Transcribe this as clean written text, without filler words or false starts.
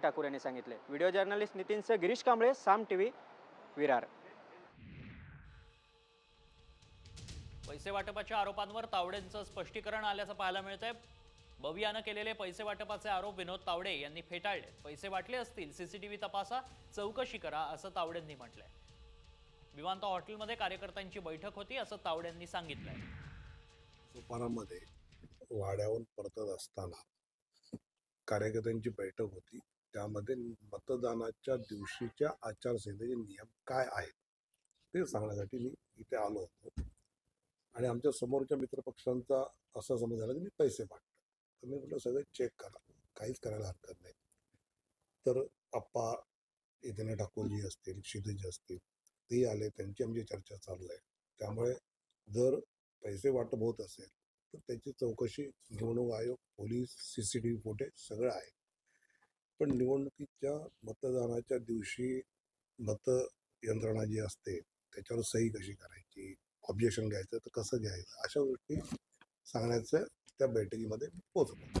ठाकूर यांनी सांगितले। Video journalist नितीनसह Girish Kamble, साम TV, Virar. पैसे वाटपाच्या आरोपांवर तावडेंचं स्पष्टीकरण आल्याचं पाहायला मिळतंय। बवियानं केलेले पैसे वाटपाचे आरोप विनोद तावडे यांनी फेटाळले। पैसे वाटले असतील सीसीटीव्ही तपासा, चौकशी करा असं तावडेंनी म्हटलंय। विमानतळ हॉटेलमध्ये कार्यकर्त्यांची बैठक होती असं तावडेंनी सांगितलंय। सुपारामध्ये वाड्यावरून परतत असताना कार्यकर्त्यांची बैठक होती, त्यामध्ये मतदानाच्या दिवशीच्या आचारसंहितेचे नियम काय आहेत ते सांगण्यासाठी मी इथे आलो होतो। आणि आमच्या समोरच्या मित्रपक्षांचा असा समज झाला की मी पैसे वाटतो, तर मी म्हटलं सगळं चेक करा, काहीच करायला हरकत नाही। तर आप्पा यतीन ठाकूरजी असतील, क्षितिज असतील, ते आले, त्यांची आमची चर्चा चालू आहे। त्यामुळे जर पैसे वाटप होत असेल तर त्याची चौकशी निवडणूक आयोग, पोलीस, सीसीटीव्ही फुटेज सगळं आहे। पण निवडणुकीच्या मतदानाच्या दिवशी मतयंत्रणा जी असते त्याच्यावर सही कशी करायची, ऑब्जेक्शन घ्यायचं तर कसं घ्यायचं, अशा गोष्टी सांगण्याचं त्या बैठकीमध्ये पोहोचलो।